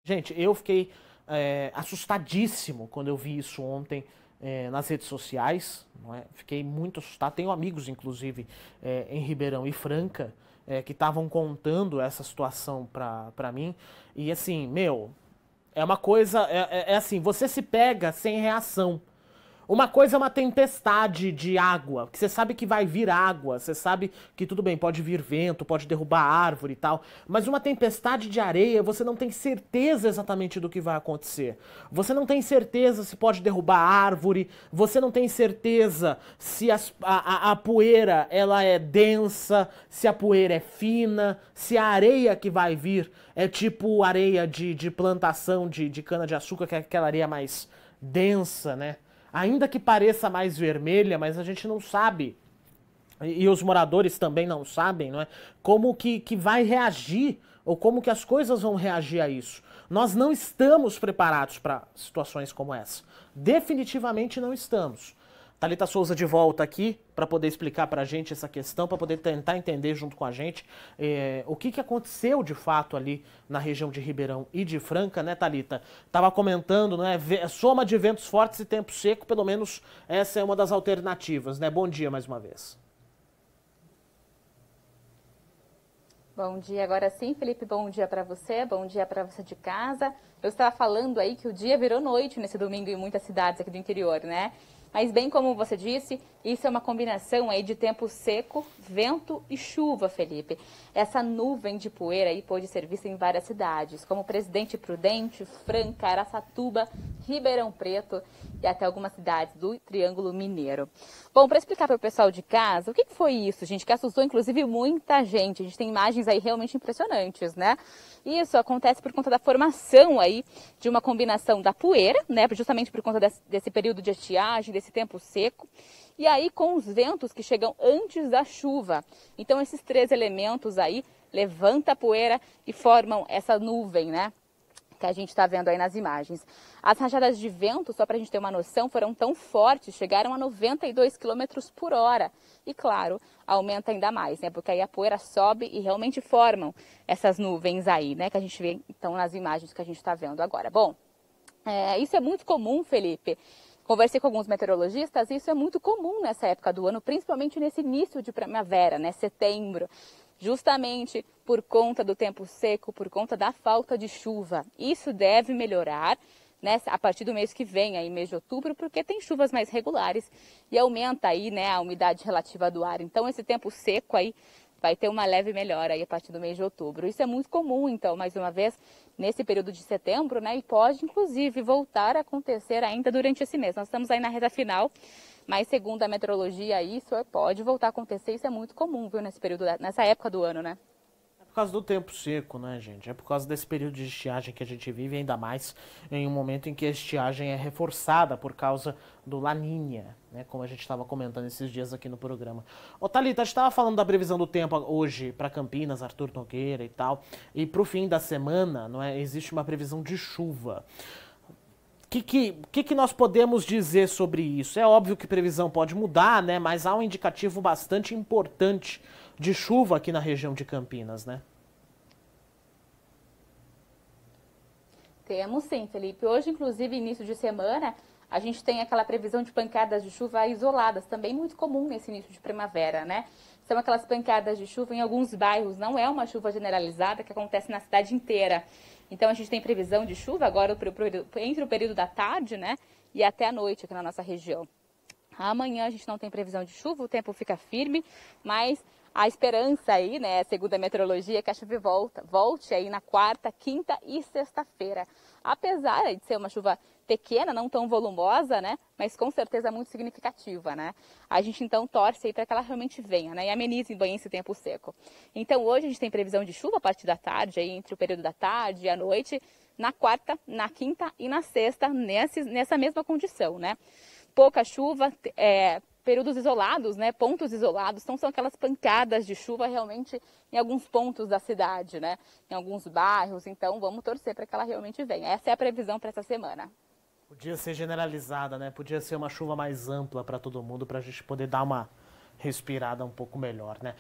Gente, eu fiquei assustadíssimo quando eu vi isso ontem nas redes sociais, não é? Fiquei muito assustado. Tenho amigos, inclusive, em Ribeirão e Franca, que estavam contando essa situação pra mim. E assim, meu, é uma coisa. É assim, você se pega sem reação. Uma coisa é uma tempestade de água, que você sabe que vai vir água, você sabe que tudo bem, pode vir vento, pode derrubar árvore e tal, mas uma tempestade de areia, você não tem certeza exatamente do que vai acontecer. Você não tem certeza se pode derrubar árvore, você não tem certeza se a poeira ela é densa, se a poeira é fina, se a areia que vai vir é tipo areia de plantação de cana-de-açúcar, que é aquela areia mais densa, né? Ainda que pareça mais vermelha, mas a gente não sabe, e os moradores também não sabem, não é? Como que vai reagir, ou como que as coisas vão reagir a isso. Nós não estamos preparados para situações como essa. Definitivamente não estamos. Thalita Souza de volta aqui para poder explicar para a gente essa questão, para poder tentar entender junto com a gente o que aconteceu de fato ali na região de Ribeirão e de Franca, né, Thalita? Tava comentando, né, soma de ventos fortes e tempo seco, pelo menos essa é uma das alternativas, né? Bom dia mais uma vez. Bom dia, agora sim, Felipe, bom dia para você de casa. Eu estava falando aí que o dia virou noite nesse domingo em muitas cidades aqui do interior, né? Mas bem como você disse, isso é uma combinação aí de tempo seco, vento e chuva, Felipe. Essa nuvem de poeira aí pôde ser vista em várias cidades, como Presidente Prudente, Franca, Araçatuba, Ribeirão Preto e até algumas cidades do Triângulo Mineiro. Bom, para explicar para o pessoal de casa, o que foi isso, gente, que assustou inclusive muita gente. A gente tem imagens aí realmente impressionantes, né? Isso acontece por conta da formação aí de uma combinação da poeira, né, justamente por conta desse período de estiagem, desse tempo seco, e aí com os ventos que chegam antes da chuva. Então esses três elementos aí levantam a poeira e formam essa nuvem, né, que a gente está vendo aí nas imagens. As rajadas de vento, só para a gente ter uma noção, foram tão fortes, chegaram a 92 quilômetros por hora. E claro, aumenta ainda mais, né? Porque aí a poeira sobe e realmente formam essas nuvens aí, né? Que a gente vê então nas imagens que a gente está vendo agora. Bom, isso é muito comum, Felipe. Conversei com alguns meteorologistas, e isso é muito comum nessa época do ano, principalmente nesse início de primavera, né? Setembro. Justamente por conta do tempo seco, por conta da falta de chuva. Isso deve melhorar, né, a partir do mês que vem, aí mês de outubro, porque tem chuvas mais regulares e aumenta aí, né, a umidade relativa do ar. Então esse tempo seco aí vai ter uma leve melhora aí a partir do mês de outubro. Isso é muito comum, então, mais uma vez, nesse período de setembro, né, e pode inclusive voltar a acontecer ainda durante esse mês. Nós estamos aí na reta final, mas segundo a meteorologia, isso pode voltar a acontecer, isso é muito comum, viu, nesse período, nessa época do ano, né? É por causa do tempo seco, né, gente? É por causa desse período de estiagem que a gente vive, ainda mais em um momento em que a estiagem é reforçada por causa do Laninha, né? Como a gente estava comentando esses dias aqui no programa. Ô, Thalita, a gente estava falando da previsão do tempo hoje para Campinas, Arthur Nogueira e tal. E para o fim da semana, não é? Existe uma previsão de chuva. O que nós podemos dizer sobre isso? É óbvio que previsão pode mudar, né? Mas há um indicativo bastante importante de chuva aqui na região de Campinas, né? Temos sim, Felipe. Hoje, inclusive, início de semana, a gente tem aquela previsão de pancadas de chuva isoladas, também muito comum nesse início de primavera, né? São aquelas pancadas de chuva em alguns bairros, não é uma chuva generalizada que acontece na cidade inteira. Então a gente tem previsão de chuva agora entre o período da tarde, né, e até a noite aqui na nossa região. Amanhã a gente não tem previsão de chuva, o tempo fica firme, mas a esperança aí, né, segundo a meteorologia, é que a chuva volte aí na quarta, quinta e sexta-feira. Apesar de ser uma chuva pequena, não tão volumosa, né, mas com certeza muito significativa, né? A gente então torce aí para que ela realmente venha, né, e amenize bem esse tempo seco. Então hoje a gente tem previsão de chuva a partir da tarde, aí entre o período da tarde e a noite, na quarta, na quinta e na sexta, nessa mesma condição, né? Pouca chuva, períodos isolados, né, pontos isolados, então são aquelas pancadas de chuva realmente em alguns pontos da cidade, né, em alguns bairros, então vamos torcer para que ela realmente venha. Essa é a previsão para essa semana. Podia ser generalizada, né? Podia ser uma chuva mais ampla para todo mundo, para a gente poder dar uma respirada um pouco melhor, né?